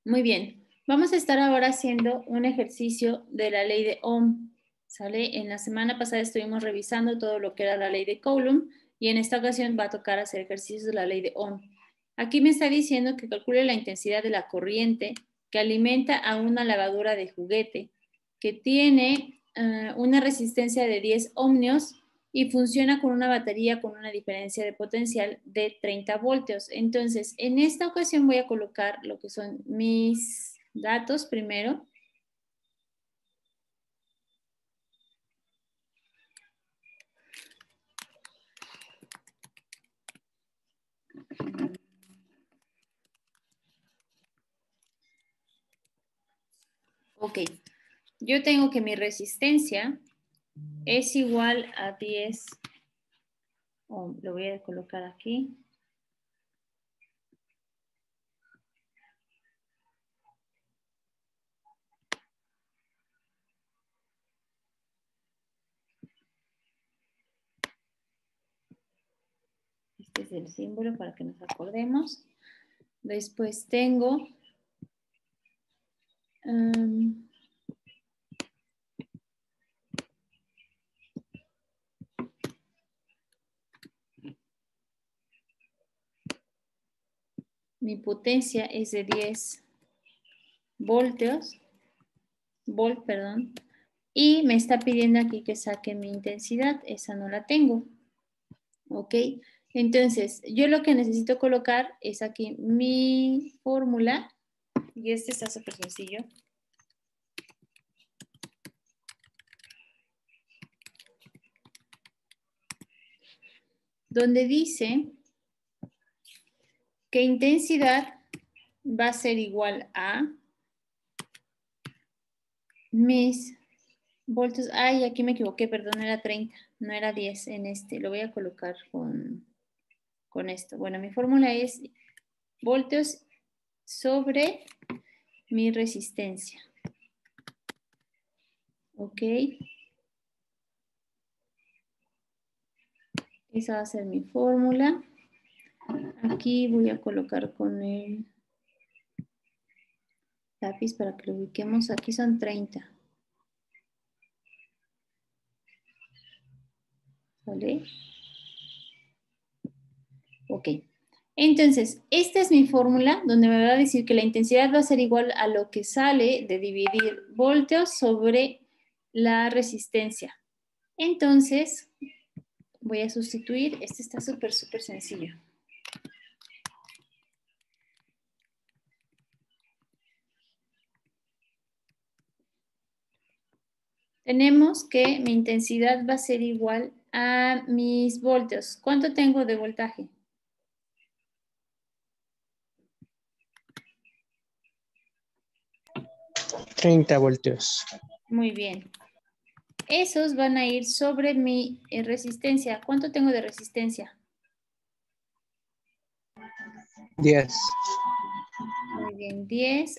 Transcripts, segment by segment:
Muy bien. Vamos a estar ahora haciendo un ejercicio de la ley de Ohm. ¿Sale? En la semana pasada estuvimos revisando todo lo que era la ley de Coulomb y en esta ocasión va a tocar hacer ejercicios de la ley de Ohm. Aquí me está diciendo que calcule la intensidad de la corriente que alimenta a una lavadora de juguete que tiene una resistencia de 10 ohmios y funciona con una batería con una diferencia de potencial de 30 voltios. Entonces, en esta ocasión voy a colocar lo que son mis datos primero. Ok, yo tengo que mi resistencia es igual a 10 ohm. Lo voy a colocar aquí. Este es el símbolo para que nos acordemos. Después tengo mi potencia es de 10 voltios, y me está pidiendo aquí que saque mi intensidad. Esa no la tengo. Ok, entonces yo lo que necesito colocar es aquí mi fórmula, y este está súper sencillo. Donde dice que intensidad va a ser igual a mis voltios. Ay, aquí me equivoqué, perdón, era 30, no era 10 en este. Lo voy a colocar con esto. Bueno, mi fórmula es voltios sobre mi resistencia. Ok. Esa va a ser mi fórmula. Aquí voy a colocar con el lápiz para que lo ubiquemos. Aquí son 30. ¿Vale? Ok. Entonces, esta es mi fórmula donde me va a decir que la intensidad va a ser igual a lo que sale de dividir voltios sobre la resistencia. Entonces, voy a sustituir. Este está súper sencillo. Tenemos que mi intensidad va a ser igual a mis voltios. ¿Cuánto tengo de voltaje? 30 voltios. Muy bien. Esos van a ir sobre mi resistencia. ¿Cuánto tengo de resistencia? 10. Muy bien, 10.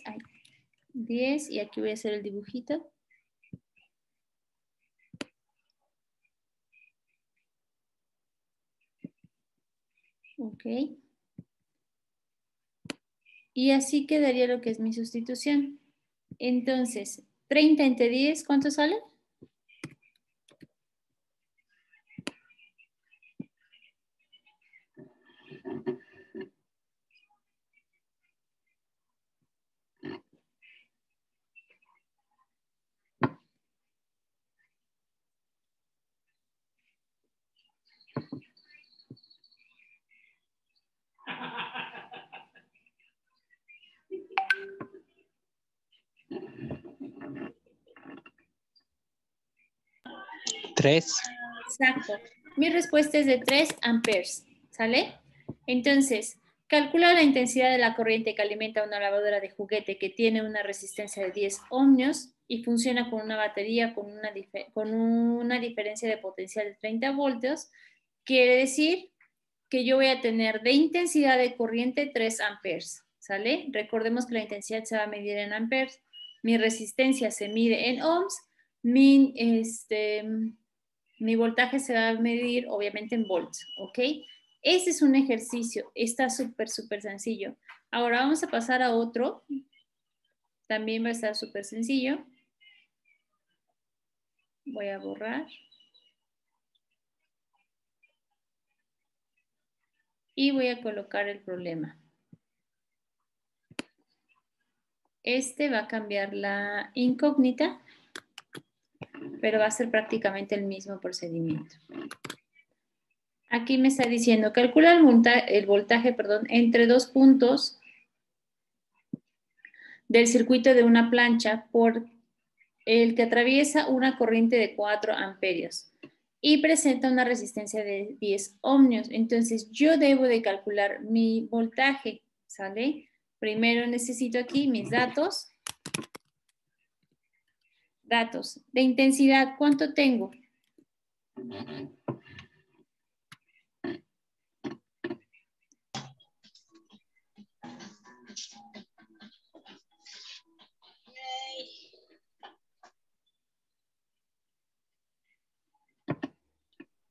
10 y aquí voy a hacer el dibujito. Ok. Y así quedaría lo que es mi sustitución. Entonces, 30 entre 10, ¿cuánto sale? ¿3? Exacto. Mi respuesta es de 3 amperes. ¿Sale? Entonces, calcula la intensidad de la corriente que alimenta una lavadora de juguete que tiene una resistencia de 10 ohmios y funciona con una batería con una diferencia de potencial de 30 voltios. Quiere decir que yo voy a tener de intensidad de corriente 3 amperes. ¿Sale? Recordemos que la intensidad se va a medir en amperes. Mi resistencia se mide en ohms. Mi voltaje se va a medir obviamente en volts, ¿ok? Ese es un ejercicio, está súper sencillo. Ahora vamos a pasar a otro. También va a estar súper sencillo. Voy a borrar. Y voy a colocar el problema. Este va a cambiar la incógnita, pero va a ser prácticamente el mismo procedimiento. Aquí me está diciendo, calcula el voltaje, entre dos puntos del circuito de una plancha por el que atraviesa una corriente de 4 amperios y presenta una resistencia de 10 ohmios. Entonces, yo debo de calcular mi voltaje, ¿sale? Primero necesito aquí mis datos. Datos de intensidad, ¿cuánto tengo?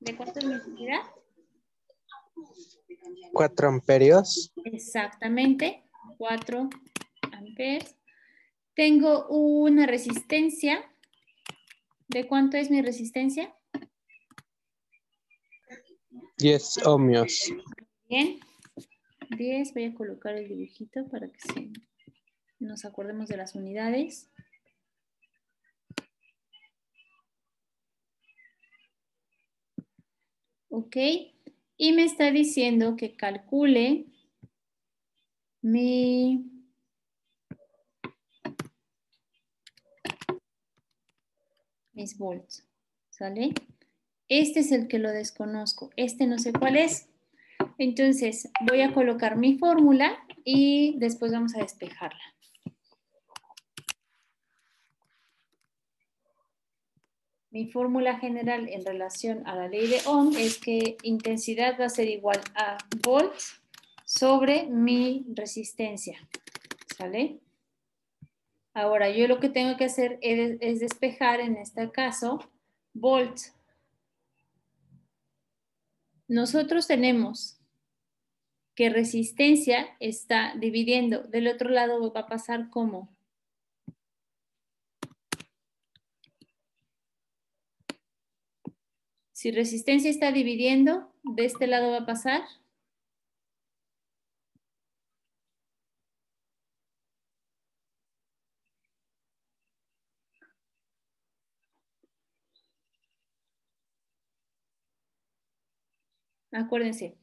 ¿De cuánto es mi intensidad? 4 amperios. Exactamente, 4 amperes. Tengo una resistencia. ¿De cuánto es mi resistencia? 10 ohmios. Bien. 10, voy a colocar el dibujito para que nos acordemos de las unidades. Ok, y me está diciendo que calcule mis volts, ¿sale? Este es el que lo desconozco, este no sé cuál es. Entonces voy a colocar mi fórmula y después vamos a despejarla. Mi fórmula general en relación a la ley de Ohm es que intensidad va a ser igual a volts sobre mi resistencia, ¿sale? Ahora, yo lo que tengo que hacer es despejar, en este caso, volts. Nosotros tenemos que resistencia está dividiendo. Del otro lado va a pasar como. Si resistencia está dividiendo, de este lado va a pasar. Acuérdense,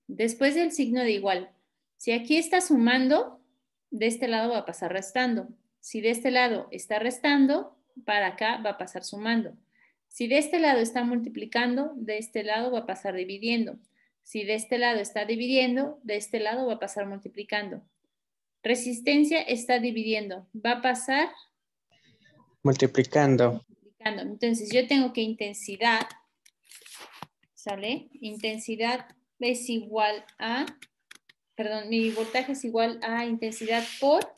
después del signo de igual, si aquí está sumando, de este lado va a pasar restando. Si de este lado está restando, para acá va a pasar sumando. Si de este lado está multiplicando, de este lado va a pasar dividiendo. Si de este lado está dividiendo, de este lado va a pasar multiplicando. Resistencia está dividiendo, va a pasar multiplicando. Entonces yo tengo que intensidad, ¿sale? Intensidad es igual a, perdón, mi voltaje es igual a intensidad por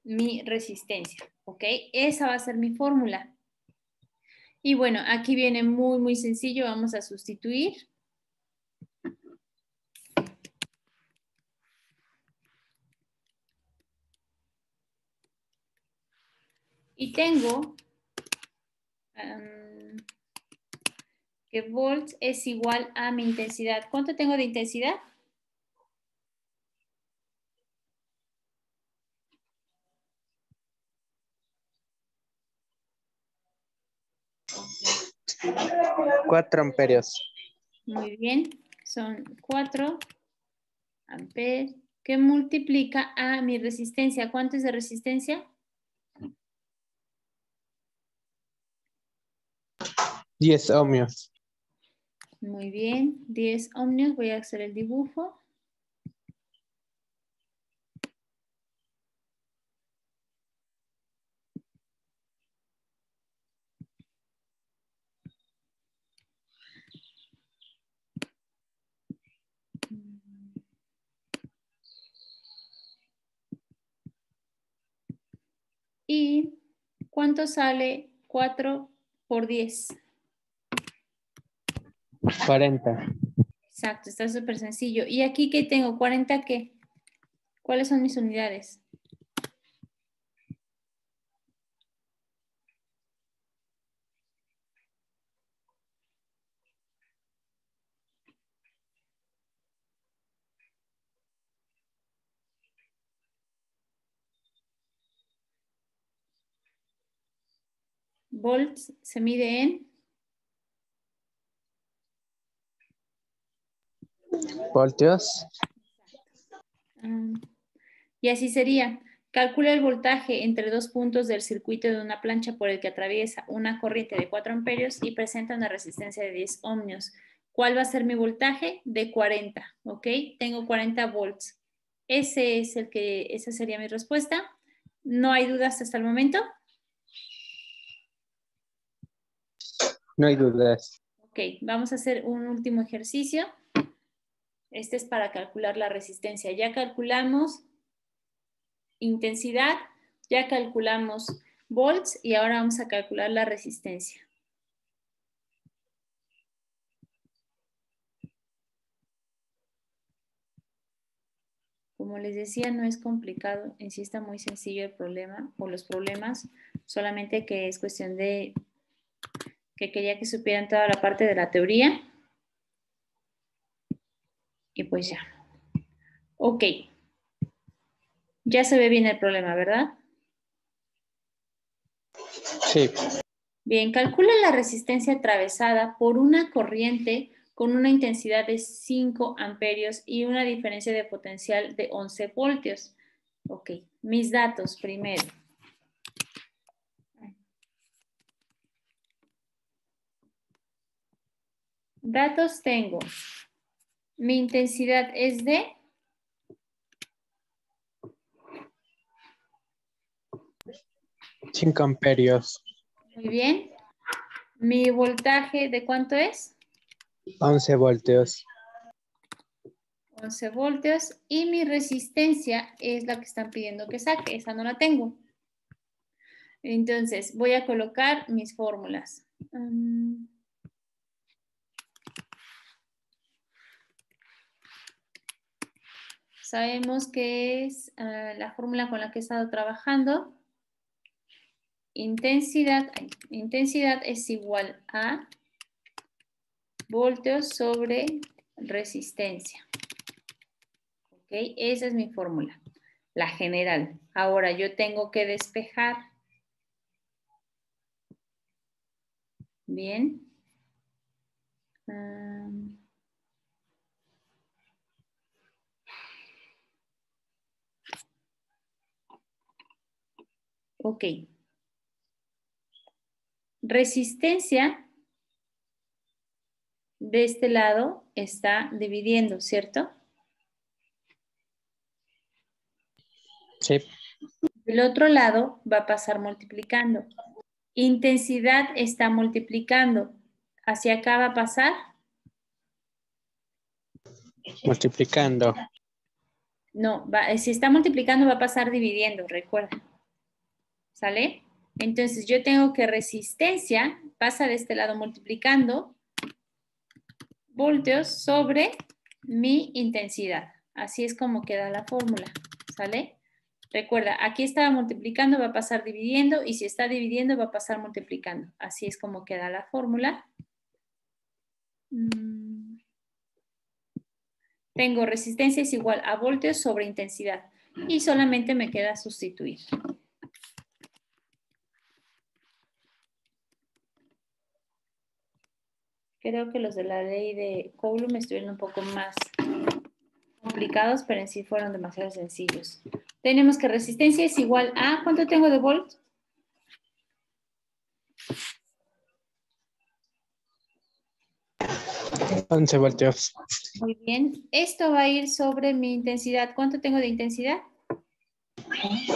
mi resistencia, ¿ok? Esa va a ser mi fórmula. Y bueno, aquí viene muy, muy sencillo. Vamos a sustituir. Y tengo que volts es igual a mi intensidad. ¿Cuánto tengo de intensidad? Cuatro amperios. Muy bien, son 4 amperes que multiplica a mi resistencia. ¿Cuánto es de resistencia? 10 ohmios. Muy bien, 10 ohmios. Voy a hacer el dibujo. ¿Y cuánto sale 4 por 10? 40. Exacto, está súper sencillo. ¿Y aquí qué tengo? ¿40 qué? ¿Cuáles son mis unidades? Volts se mide en voltios. Y así sería. Calcula el voltaje entre dos puntos del circuito de una plancha por el que atraviesa una corriente de 4 amperios y presenta una resistencia de 10 ohmios. ¿Cuál va a ser mi voltaje? De 40, ¿ok? Tengo 40 volts. Esa sería mi respuesta. ¿No hay dudas hasta el momento? No hay dudas. Ok, vamos a hacer un último ejercicio. Este es para calcular la resistencia. Ya calculamos intensidad, ya calculamos volts y ahora vamos a calcular la resistencia. Como les decía, no es complicado, en sí está muy sencillo el problema o los problemas, solamente que es cuestión de que quería que supieran toda la parte de la teoría. Y pues ya. Ok. Ya se ve bien el problema, ¿verdad? Sí. Bien, calcula la resistencia atravesada por una corriente con una intensidad de 5 amperios y una diferencia de potencial de 11 voltios. Ok, mis datos primero. Datos tengo. Mi intensidad es de 5 amperios. muy bien. Mi voltaje, ¿de cuánto es? 11 voltios. 11 voltios. Y mi resistencia es la que están pidiendo que saque. Esa no la tengo. Entonces, voy a colocar mis fórmulas. Sabemos que es la fórmula con la que he estado trabajando. Intensidad es igual a voltios sobre resistencia. ¿Ok? Esa es mi fórmula, la general. Ahora yo tengo que despejar. Bien. Ok. Resistencia de este lado está dividiendo, ¿cierto? Sí. Del otro lado va a pasar multiplicando. Intensidad está multiplicando. ¿Hacia acá va a pasar? Multiplicando. No, si está multiplicando va a pasar dividiendo, recuerda. ¿Sale? Entonces yo tengo que resistencia pasa de este lado multiplicando voltios sobre mi intensidad. Así es como queda la fórmula. ¿Sale? Recuerda, aquí estaba multiplicando, va a pasar dividiendo y si está dividiendo va a pasar multiplicando. Así es como queda la fórmula. Tengo resistencia es igual a voltios sobre intensidad y solamente me queda sustituir. Creo que los de la ley de Coulomb estuvieron un poco más complicados, pero en sí fueron demasiado sencillos. Tenemos que resistencia es igual a, ¿cuánto tengo de volt? $11 voltios. Muy bien. Esto va a ir sobre mi intensidad. ¿Cuánto tengo de intensidad?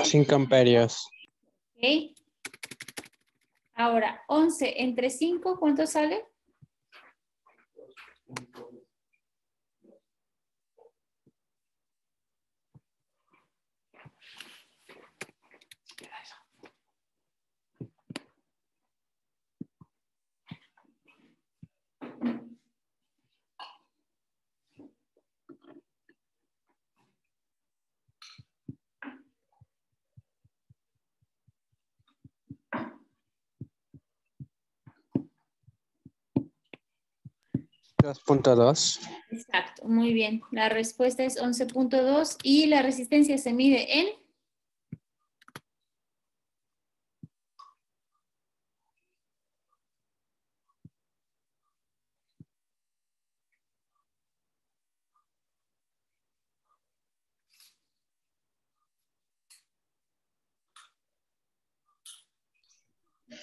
5 amperios. Ok. Ahora, 11 entre 5, ¿cuánto sale? $2.2. Exacto, muy bien. La respuesta es 11.2 y la resistencia se mide en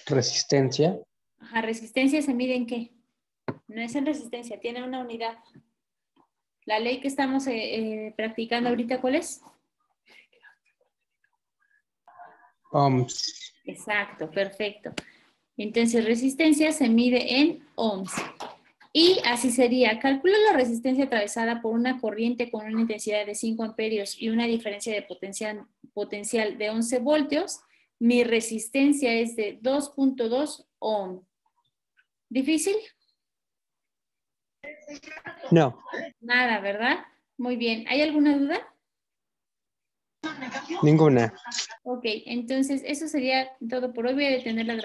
Resistencia. Ajá, resistencia se mide en qué? No es en resistencia, tiene una unidad. La ley que estamos practicando ahorita, ¿cuál es? Ohms. Exacto, perfecto. Entonces, resistencia se mide en ohms. Y así sería, calculo la resistencia atravesada por una corriente con una intensidad de 5 amperios y una diferencia de potencial de 11 voltios. Mi resistencia es de 2.2 ohm. ¿Difícil? No, Nada, ¿verdad? Muy bien. ¿Hay alguna duda? ninguna. Ok, entonces eso sería todo por hoy. Voy a detener la grabación.